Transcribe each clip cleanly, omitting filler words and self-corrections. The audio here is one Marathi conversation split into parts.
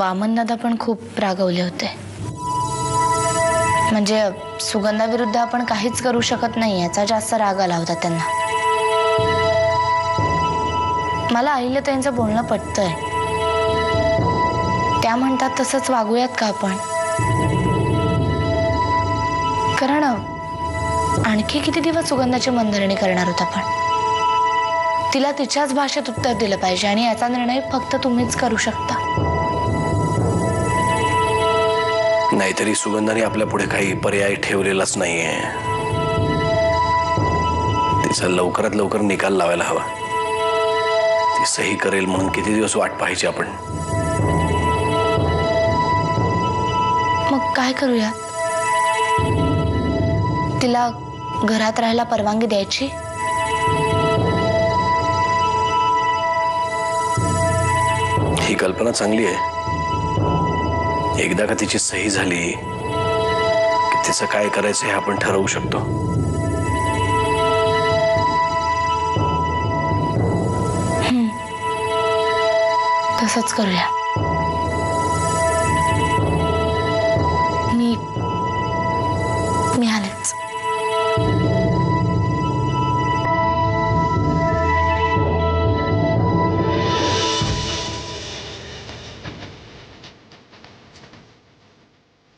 वामन दादा पण खूप रागवले होते. म्हणजे सुगंधाविरुद्ध आपण काहीच करू शकत नाही याचा जास्त राग आला होता त्यांना. मला अहिल्याताईंचं बोलणं पटतंय. त्या म्हणतात तसंच वागूयात का आपण. कारण आणखी किती दिवस सुगंधाची मनधरणी करणार होता आपण. तिला तिच्याच भाषेत उत्तर दिलं पाहिजे आणि याचा निर्णय फक्त तुम्हीच करू शकता. नाहीतरी सुगंधाने आपल्या पुढे काही पर्याय ठेवलेलाच नाहीये. तिचा लवकरात लवकर निकाल लावायला हवा. ती सही करेल म्हणून किती दिवस वाट पाहायची आपण. मग काय करूया? तिला घरात राहायला परवानगी द्यायची? ही कल्पना चांगली आहे. एकदा का तिची सही झाली की तिचं काय करायचं हे आपण ठरवू शकतो. तसंच करूया. मी आलेच.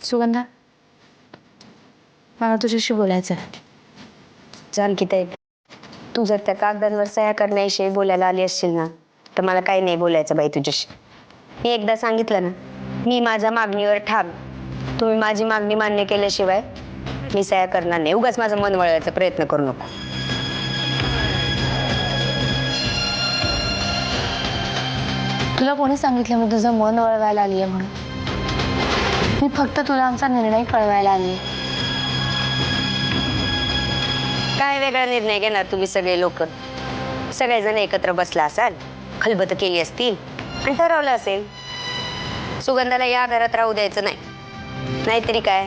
सुगंधा, मला तुझ्याशी बोलायचं आहे. जानकीताई, तू जर त्या कागदांवर सह्या करण्याविषयी बोलायला आली असशील ना, तर मला काही नाही बोलायचं बाई तुझ्याशी. मी एकदा सांगितलं ना, मी माझ्या मागणीवर ठाम. तुम्ही माझी मागणी मान्य केल्याशिवाय मी सह्या करणार नाही. उगाच माझं मन वळवायचा प्रयत्न करू नको. तुला कोणी सांगितलं मी तुझं मन वळवायला आली आहे म्हणून? मी फक्त तुला आमचा निर्णय कळवायला आली आहे. काय वेगळा निर्णय घेणार तुम्ही सगळे लोक? सगळेजण एकत्र बसला असाल, खलबत केली असतील आणि ठरवलं असेल सुगंधाला या घरात राहू द्यायचं नाही. नाहीतरी काय,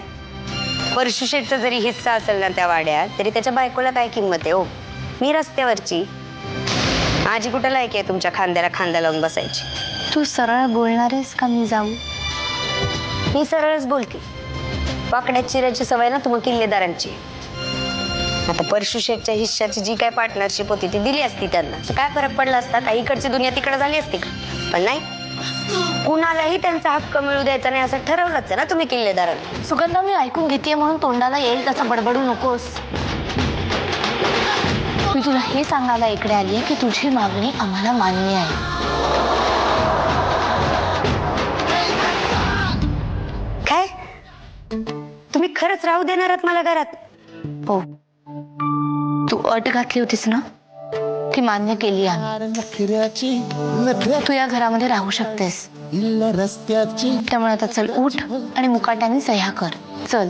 परशुशेठचा जरी हिस्सा असेल ना त्या वाड्यात, तरी त्याच्या बायकोला काय किंमत आहे हो? मी रस्त्यावरची, माझी कुठं लायकी आहे तुमच्या खांद्याला खांदा लावून बसायची? तू सरळ बोलणार आहेस का मी जाऊ? मी सरळच बोलते. वाकड्यात चिरायची सवय ना तुम्हाला किल्लेदारांची. आता परशुशेठच्या हिश्श्याची जी काय पार्टनरशिप होती ती दिली असती त्यांना, तर काय फरक पडला असता? काही इकडची दुनिया तिकडे झाली असती का? पण नाही, कुणालाही त्यांचा हक्क मिळू द्यायचा नाही असं ठरवलंच आहे ना तुम्ही किल्लेदारांनी. सुगंधा, मी ऐकून घेते म्हणून तोंडाला येईल तसं बडबडू नकोस. मी तुला हे सांगायला इकडे आली आहे की तुझी मागणी आम्हाला मान्य आहे. काय तुम्ही खरंच राहू देणार आहात मला घरात? हो, तू अट घातली होतीस ना, ती मान्य केली आम्ही. तू या घरामध्ये राहू शकतेस. त्यामुळे आता चल, उठ आणि मुकाट्याने सह्या कर. चल.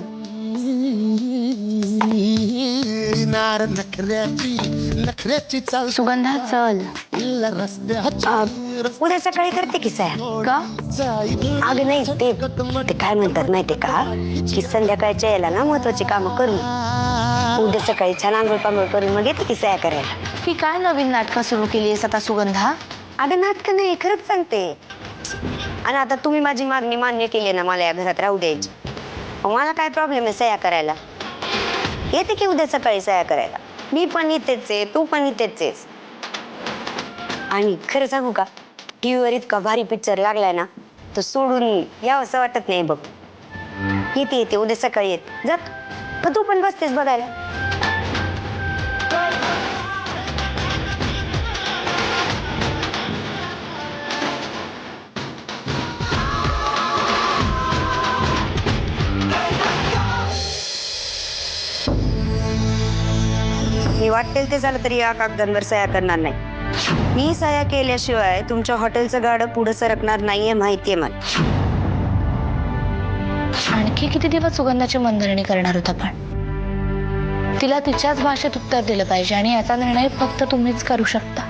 सुगंधा, चल. उद्या सकाळी करते की सह्या. का? अगं नाही, ते काय म्हणतात माहितीये का, की संध्याकाळच्या यायला ना महत्वाची कामं करून उद्या सकाळी छान आंघोळ पांघोळ करून मग येते की सह्या करायला. ही काय नवीन नाटकं सुरू केली आहेस आता सुगंधा? अगं नाटकं नाही, खरंच सांगते. आणि आता तुम्ही माझी मागणी मान्य केली ना मला या घरात राहू द्यायची, मला काय प्रॉब्लेम आहे सह्या करायला? येते की उद्या सकाळी सह्या करायला. मी पण इथेच आहे, तू पण इथेच आहेस. आणि खरं सांगू का, टीव्हीवर इतका भारी पिक्चर लागलाय ना, तो सोडून यावं असं वाटत नाही बघ. येते उद्या सकाळी येते. जात का तू पण बसतेस बघायला? मी वाटेल ते झालं तरी या कागदांवर सह्या करणार नाही. मी सह्या केल्याशिवाय तुमच्या हॉटेलचं गाडं पुढे सरकणार नाहीये, माहितीये मला. आणखी किती दिवस सुगंधाची मनधरणी करणार होता आपण? तिला तिच्याच भाषेत उत्तर दिलं पाहिजे आणि याचा निर्णय फक्त तुम्हीच करू शकता.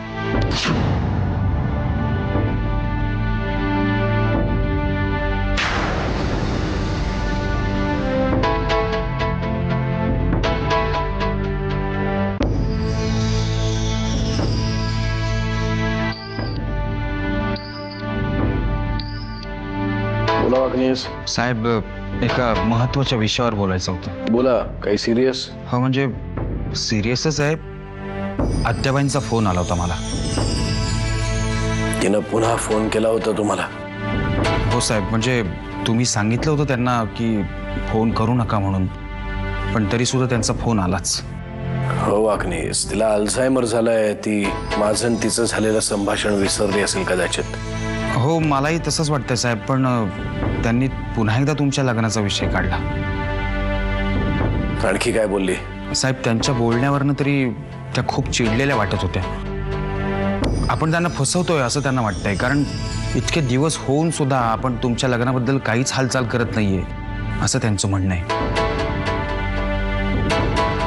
आहेस? साहेब एका महत्वाच्या विषयावर बोलायचं होतं. बोला. काही सिरियस? हो म्हणजे सिरियसच आहे. आत्याबाईंचा फोन आला होता मला. तिनं पुन्हा फोन केला होता तुम्हाला? हो साहेब, म्हणजे तुम्ही सांगितलं होतं त्यांना की फोन करू नका म्हणून, पण तरी सुद्धा त्यांचा फोन आलाच. हो वाकनीस, तिला अल्झायमर झालाय. ती माझं आणि तिचं झालेलं संभाषण विसरली असेल कदाचित. हो मलाही तसंच वाटतंय साहेब, पण त्यांनी पुन्हा एकदा तुमच्या लग्नाचा विषय काढला. आणखी काय बोलली? साहेब त्यांच्या बोलण्यावरनं तरी त्या खूप चिडलेल्या वाटत होत्या. आपण त्यांना फसवतोय असं त्यांना वाटतंय, कारण इतके दिवस होऊन सुद्धा आपण तुमच्या लग्नाबद्दल काहीच हालचाल करत नाहीये असं त्यांचं म्हणणं आहे.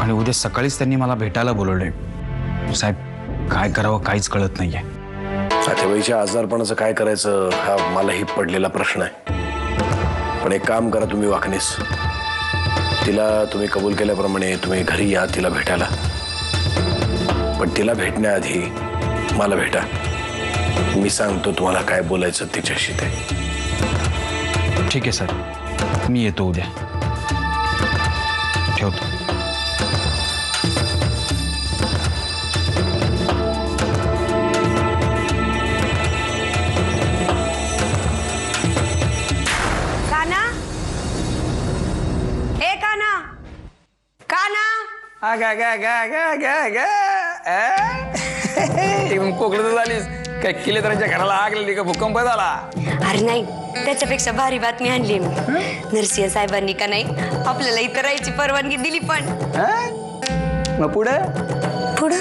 आणि उद्या सकाळीच त्यांनी मला भेटायला बोलवलंय. साहेब काय करावं काहीच कळत नाहीये. नातेवाईच्या आजारपणाचं काय करायचं हा मलाही पडलेला प्रश्न आहे. पण एक काम करा तुम्ही वाकनीस, तिला तुम्ही कबूल केल्याप्रमाणे तुम्ही घरी या तिला भेटायला. पण तिला भेटण्याआधी मला भेटा. मी सांगतो तुम्हाला काय बोलायचं तिच्याशी ते. ठीक आहे सर, मी येतो उद्या. ठेवतो. काना, ए काना, काना. कोकणात झालीस काय? किल्लेदारांच्या घराला आग लागली का? भूकंप झाला? अरे नाही, त्याच्यापेक्षा भारी बातमी आणली मी. नरसिंह साहेबांनी का नाही आपल्याला इथं राहायची परवानगी दिली. पण मग पुढं पुढं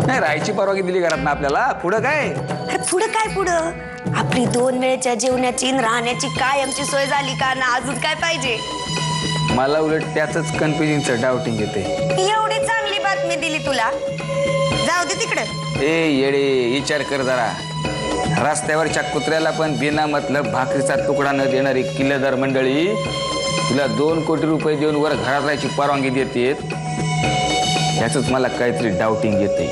नाही राहायची परवानगी दिली घरात ना आपल्याला. पुढं काय? अरे पुढं काय पुढं? आपली 2 वेळेच्या जेवणाची आणि राहण्याची कायमची सोय झाली का ना? अजून काय पाहिजे? मला उलट त्याच कन्फ्युजनचं डाऊटिंग येते. एवढी चांगली बातमी दिली तुला, जाऊ दे तिकडं. ए येडे, विचार कर जरा. रस्त्यावरच्या कुत्र्याला पण बिना मतलब भाकरीचा तुकडा न देणारी किल्लेदार मंडळी तुला 2 कोटी रुपये देऊन वर घरात राहायची परवानगी देते. त्याच मला काहीतरी डाऊटिंग येते.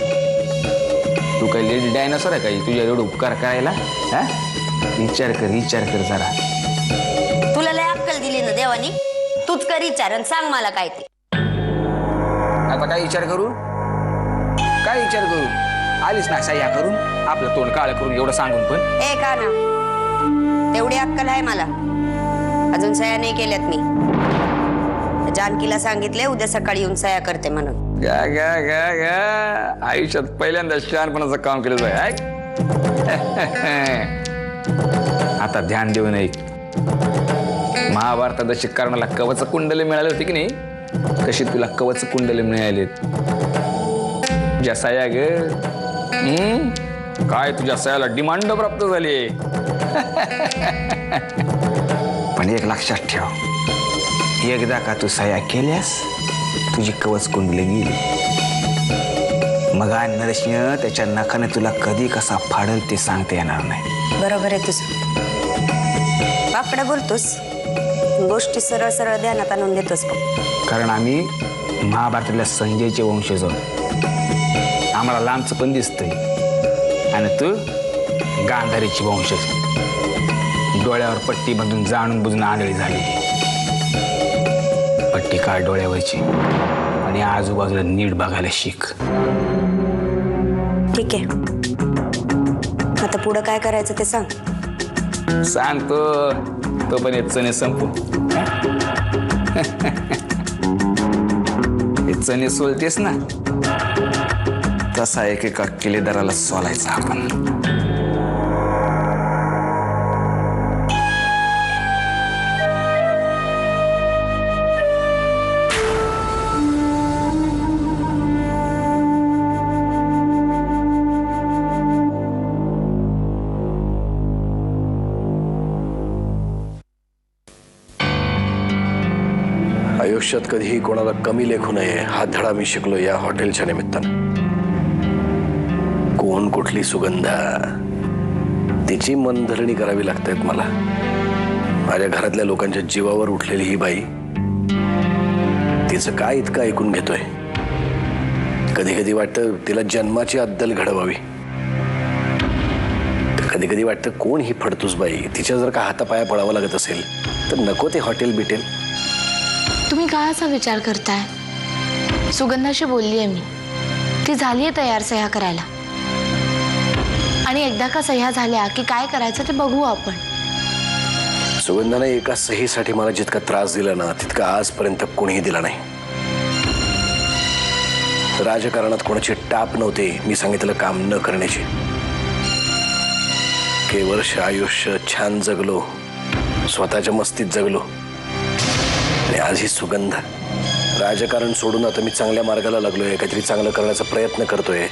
तू काही लेडी डायनासोर आहे काही तुझ्या एवढं उपकार करायला? हा विचार कर जरा. तुला लय अक्कल दिली ना देवानी. तूच कर विचार आणि सांग मला काय ते. आता काय विचार करू? आलीस ना सह्या करून आपलं तोंड काळं करून एवढं सांगून पण. ए काना, तेवढी अक्कल आहे मला. अजून सह्या नाही केल्यात मी. जानकीला सांगितले उद्या सकाळी येऊन सह्या करते म्हणून. आयुष्यात पहिल्यांदा शहाणपणाचं काम केलं बाय. आता ध्यान देऊ नये. महाभारतात जशी कर्णाला कवच कुंडले मिळाले होते की नाही, तशी तुला कवच कुंडले मिळालेत. तुझ्या सह्या ग काय तुझ्या सह्याला डिमांड प्राप्त झाली. पण एक लक्षात ठेव, एकदा का तू सह्या केल्यास तुझी कवच कुंडली गेली. मग नरसिंह त्याच्या नखाने तुला कधी कसा फाडल ते सांगता येणार नाही. बरोबर आहे तुझं. बापडा बोलतोस, गोष्टी सरळ सरळ ध्यानात आणून देतोस. कारण आम्ही महाभारतातल्या संजयचे वंशज आहोत. आम्हाला लांबचं पण दिसतंय. आणि तू गांधारीची वंशज. डोळ्यावर पट्टी बांधून जाणून बुजून आंधळी झाली. पट्टी काढ डोळ्यावरची आणि आजूबाजूला नीट बघायला शिक. ठीक आहे, आता पुढं काय करायचं ते सांग. सांगतो तो पण चणे संपू. हे चणे सोलतेस ना, तसा एकेका किल्लेदाराला सोलायचा आपण. आयुष्यात कधीही कोणाला कमी लेखू नये हा धडा मी शिकलो या हॉटेलच्या निमित्तानं. कोण कुठली सुगंधा तिची मनधरणी करावी लागतात मला. माझ्या घरातल्या लोकांच्या जीवावर उठलेली ही बाई तिचं काय इतकं ऐकून घेतोय. कधी कधी वाटतं तिला जन्माची अद्दल घडवावी. कधी कधी वाटतं कोण ही फडतूस बाई, तिच्या जर का हातापाया पडावं लागत असेल तर नको ते हॉटेल बिटेल. तुम्ही काय असा विचार करताय? सुगंधाशी बोलली आहे मी, ती झाली आहे तयार सह्या करायला. आणि एकदा का सह्या झाल्या की काय करायचं ते बघू आपण. सुगंधाने एका सहीसाठी मला जितका त्रास दिला ना तितका आजपर्यंत कोणीही दिला नाही. राजकारणात कोणाची टाप नव्हती मी सांगितलं काम न करण्याची. वर्ष आयुष्य छान जगलो, स्वतःच्या मस्तीत जगलो. आणि आज ही सुगंध राजकारण सोडून आता मी चांगल्या मार्गाला लागलोय, काहीतरी चांगलं करण्याचा प्रयत्न करतोय.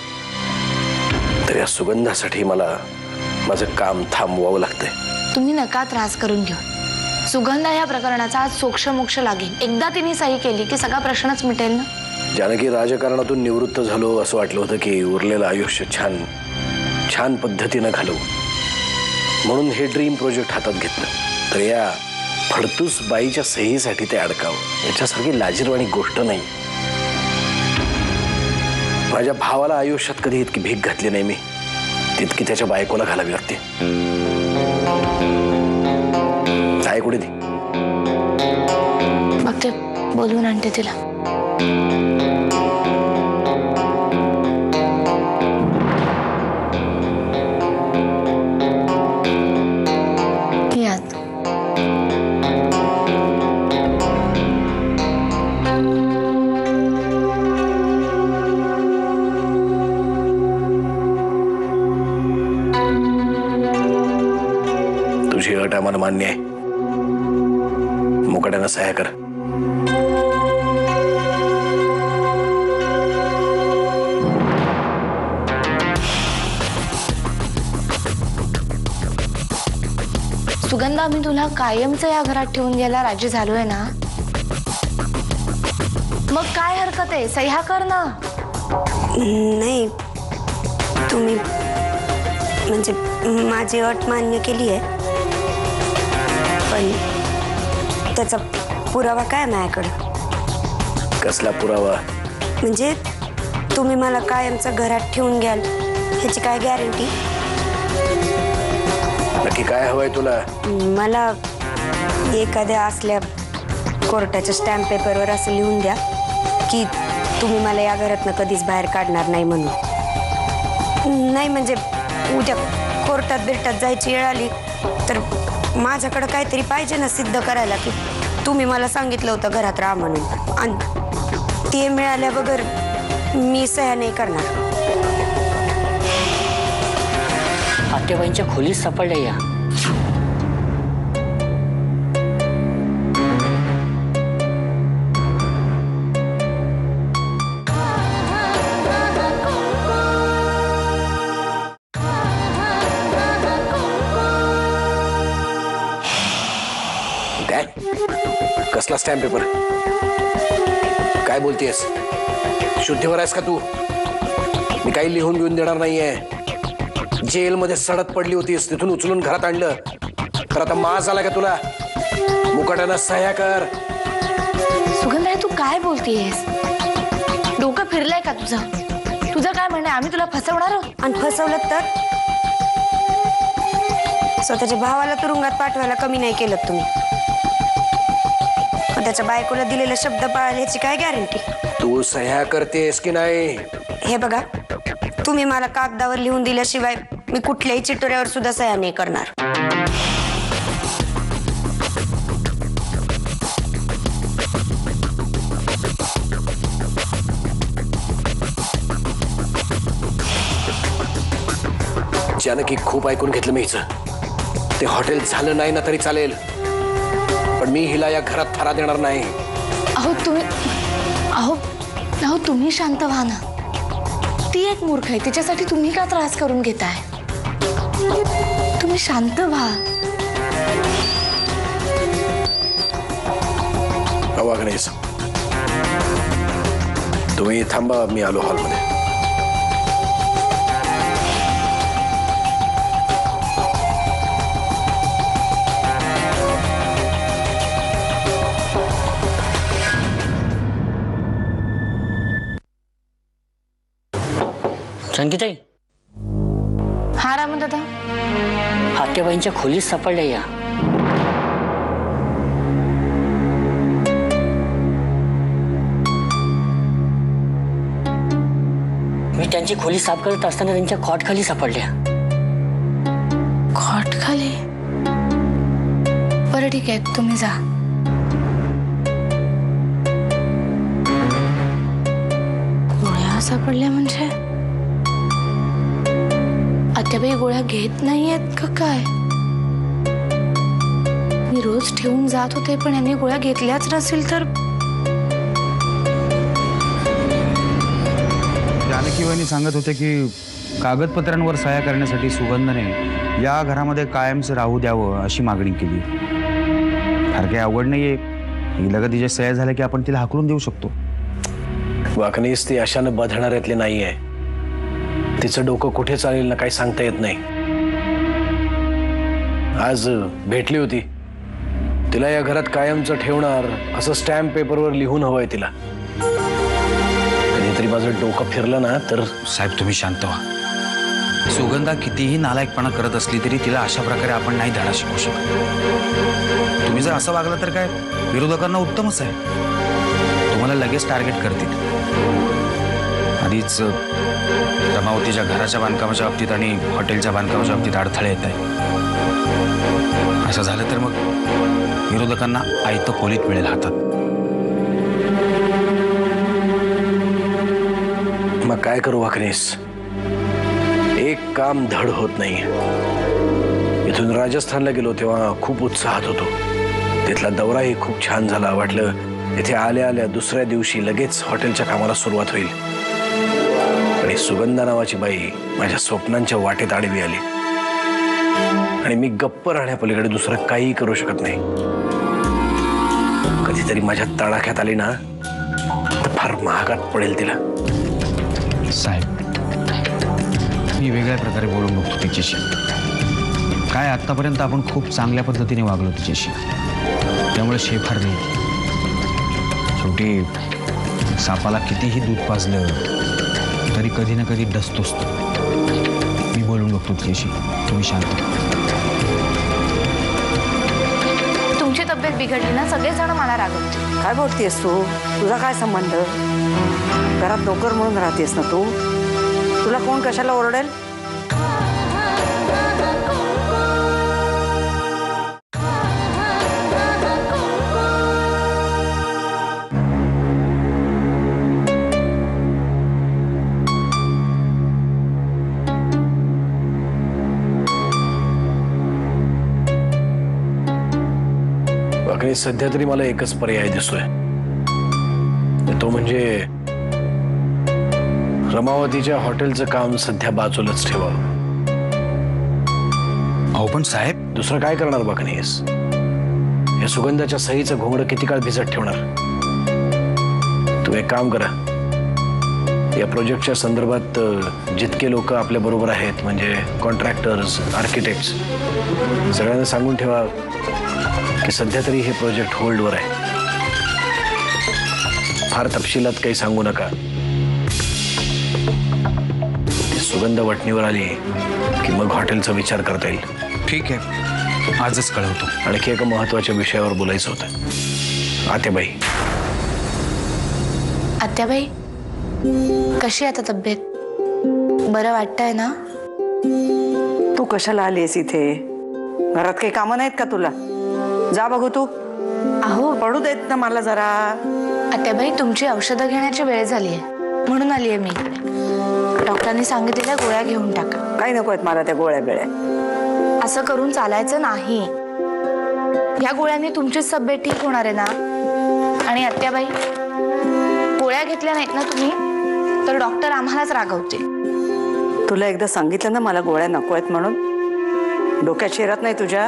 तर या सुगंधासाठी मला माझं काम थांबवावं लागतंय. तुम्ही नका त्रास करून घेऊ. सुगंधा या प्रकरणाचा आज सोक्ष लागेल. एकदा तिने सही केली की सगळा प्रश्नच मिटेल ना. जानकी, राजकारणातून निवृत्त झालो असं वाटलं होतं की उरलेलं आयुष्य छान छान पद्धतीनं घालवू, म्हणून हे ड्रीम प्रोजेक्ट हातात घेतलं. तर या फडतूस बाईच्या सहीसाठी ते अडकावं याच्यासारखी लाजिरवाणी गोष्ट नाही. माझ्या भावाला आयुष्यात कधी इतकी भीक घातली नाही मी, तितकी त्याच्या बायकोला घालावी लागते. आहे कुठे ती? मग ते बोलून आणते तिला. यात तुझी अट आम्हाला मान्य आहे. मुकाट्यानं सह्या कर. सुगंधा, मी तुला कायमचं या घरात ठेवून घ्यायला राजी झालोय ना, मग काय हरकत आहे, सह्या कर ना. नाही, तुम्ही म्हणजे माझी अट मान्य केली आहे, पण त्याचा पुरावा काय माझ्याकडे? कसला पुरावा? म्हणजे तुम्ही मला कायमचं घरात ठेवून घ्याल ह्याची काय गॅरंटी? नक्की काय हवंय तुला? मला एखाद्या असल्या कोर्टाच्या स्टॅम्प पेपरवर असं लिहून द्या की तुम्ही मला या घरातनं कधीच बाहेर काढणार नाही म्हणून. नाही म्हणजे उद्या कोर्टात बिरटात जायची वेळ आली तर माझ्याकडे काहीतरी पाहिजे ना सिद्ध करायला की तुम्ही मला सांगितलं होतं घरात राहा म्हणून, आणि ते मिळाल्या बगर मी सह्या नाही करणार. आत्याबाईंच्या खोलीत सापडल्या या. काय? कसला स्टॅम्प पेपर? काय बोलतेस? शुद्धीवर आहेस का तू? मी काही लिहून घेऊन देणार नाहीये. जेलमध्ये सडत पडली होतीस, तिथून उचलून घरात आणलं, तर आता मास आला का तुला? मुकाट्यानं सह्या कर. सुगंधा, तू काय बोलतेयस? डोकं फिरलंय का तुझं? तुझं काय म्हणणं आहे? आम्ही तुला फसवणार आहोत? आणि फसवलं तर स्वतःच्या भावाला तुरुंगात पाठवायला कमी नाही केलं तुम्ही, पण त्याच्या बायकोला दिलेला शब्द पाळाल याची काय गॅरंटी? तू सह्या करतेस की नाही? हे बघा, तुम्ही मला कागदावर लिहून दिल्याशिवाय मी कुठल्याही चिटोऱ्यावर सुद्धा सह्या नाही करणार. जानकी, खूप ऐकून घेतलं मी हिचं. ते हॉटेल झालं नाही ना तरी चालेल, पण मी हिला या घरात थारा देणार नाही. अहो तुम्ही शांत व्हा ना. ती एक मूर्ख आहे, तिच्यासाठी तुम्ही का त्रास करून घेताय? तुम्ही शांत व्हा. वागणेस, तुम्ही थांबा, मी आलो हॉलमध्ये. संगीताई, हा रामन दादा. आत्याबाईंच्या खोलीत सापडल्या या. मी त्यांची खोली साफ करत असताना त्यांच्या खॉट खाली सापडल्या. खॉट खाली? बरं ठीक आहे, तुम्ही जा. गोळ्या सापडल्या म्हणजे आत्याबाई गोळ्या घेत नाहीयेत का काय? मी रोज ठेवून जात होते, पण यांनी गोळ्या घेतल्याच नसेल तर. जानकी वहिनी सांगत होते की कागदपत्रांवर सह्या करण्यासाठी सुगंधने या घरामध्ये कायमचं राहू द्यावं अशी मागणी केली. फार काही अवघड नाहीये, ही लगत तिच्या सह्या झाल्या की आपण तिला हाकलून देऊ शकतो. वाकणीस ती अशानं बधणाऱ्यातली नाही आहे. तिचं डोकं कुठे चालेल ना काही सांगता येत नाही. आज भेटली होती. तिला या घरात कायमचं ठेवणार असं स्टॅम्प पेपरवर लिहून हवंय तिला. कधीतरी माझं डोकं फिरलं ना तर. साहेब तुम्ही शांत व्हा. सुगंधा कितीही नालायकपणा करत असली तरी तिला अशा प्रकारे आपण नाही धडा शिकवू शकत. तुम्ही जर असं वागला तर काय, विरोधकांना उत्तमच आहे. तुम्हाला लगेच टार्गेट करतील. आधीच रमावतीच्या घराच्या बांधकामाच्या बाबतीत आणि हॉटेलच्या बांधकामाच्या बाबतीत अडथळे येत आहे. असं झालं तर मग विरोधकांना आयतं खोलीत मिळेल हातात. मग काय करू वाकणीस? एक काम धड होत नाही. इथून राजस्थानला गेलो तेव्हा खूप उत्साहात होतो. तिथला दौराही खूप छान झाला. वाटलं इथे आल्या आल्या दुसऱ्या दिवशी लगेच हॉटेलच्या कामाला सुरुवात होईल. आणि सुगंधा नावाची बाई माझ्या स्वप्नांच्या वाटेत आडवी आली. आणि मी गप्प राहण्यापलीकडे दुसरं काही करू शकत नाही. कधीतरी माझ्या तडाख्यात आली ना तर फार महागात पडेल तिला. साहेब मी वेगळ्या प्रकारे बोलून बघतो तिच्याशी. काय आतापर्यंत आपण खूप चांगल्या पद्धतीने वागलो तिच्याशी, त्यामुळे शेफार नाही. शेवटी सापाला कितीही दूध पाजलं तरी कधी ना कधी डसतोच. मी बोलून बघतो तिच्याशी, तुम्ही शांत. तुमची तब्येत बिघडली ना सगळेजण मला रागवतील. काय बोलतेस तू? तुझा काय संबंध? घरात नोकर म्हणून राहतेस ना तू. तुला कोण कशाला ओरडेल? वाकणी सध्या तरी मला एकच पर्याय दिसतोय. तो म्हणजे रमावतीच्या हॉटेलचं काम सध्या बाजूलाच ठेवावं. अहो पण साहेब दुसरं काय करणार वाकणीस? या सुगंधाच्या सहीचं घोंगडं किती काळ भिजत ठेवणार? तुम्ही एक काम करा. या प्रोजेक्टच्या संदर्भात जितके लोक आपल्या बरोबर आहेत म्हणजे कॉन्ट्रॅक्टर्स, आर्किटेक्ट्स, सगळ्यांना सांगून ठेवा की सध्या तरी हे प्रोजेक्ट होल्डवर आहे. फार तपशिलात काही सांगू नका. सुगंध वटणीवर आली की मग हॉटेलचा विचार करता येईल. ठीक आहे, आजच कळवतो. आणखी एका महत्वाच्या विषयावर बोलायचं होतं. आत्याबाई. आत्याबाई कशी आहे आता तब्येत? बरं वाटतंय ना? तू कशाला आलीस इथे? घरात काही कामं नाहीत का तुला? जा बघू तू. अहो पडू देत ना मला जरा. आत्याबाई तुमची औषधं घेण्याची वेळ झाली आहे म्हणून आली आहे मी इकडे. डॉक्टरांनी सांगितलेल्या गोळ्या घेऊन टाका. काही नको आहेत मला त्या गोळ्या बिळ्या. असं करून चालायचं नाही. या गोळ्यांनी तुमचीच तब्येत ठीक होणार आहे ना. आणि आत्याबाई गोळ्या घेतल्या नाहीत ना तुम्ही तर डॉक्टर आम्हालाच रागवतील. तुला एकदा सांगितलं ना मला गोळ्या नको आहेत म्हणून. डोक्यात शिरत नाही तुझ्या?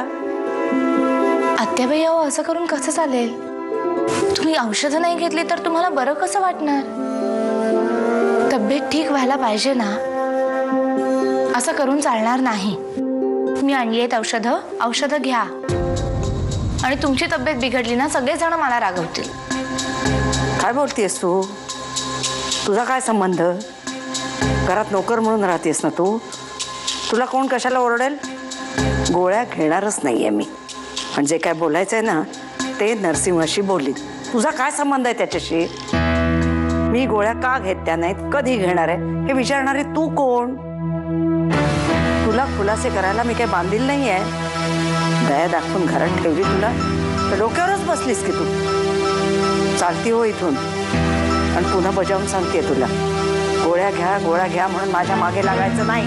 आत्याबाई अहो असं करून कसं चालेल? तुम्ही औषधं नाही घेतली तर तुम्हाला बरं कसं वाटणार? तब्येत ठीक व्हायला पाहिजे ना. असं करून चालणार नाही. मी आणली आहेत औषधं घ्या. आणि तुमची तब्येत बिघडली ना सगळेजण मला रागवतील. काय बोलतेस तू? तुझा काय संबंध? घरात नोकर म्हणून राहतेस ना तू. तुला कोण कशाला ओरडेल? गोळ्या घेणारच नाहीये मी. पण जे काय बोलायचंय ना ते नरसिंहाशी बोलीन. तुझा काय संबंध आहे त्याच्याशी? मी गोळ्या का घेतल्या नाहीत, कधी घेणार आहे हे विचारणारे तू कोण? तुला खुलासे करायला मी काही बांधील नाहीये. दया दाखवून घरात ठेवली तुला तर डोक्यावरच बसलीस की तू. चालती हो इथून. आणि पुन्हा बजावून सांगते तुला, गोळ्या घ्या म्हणून माझ्या मागे लागायचं नाही.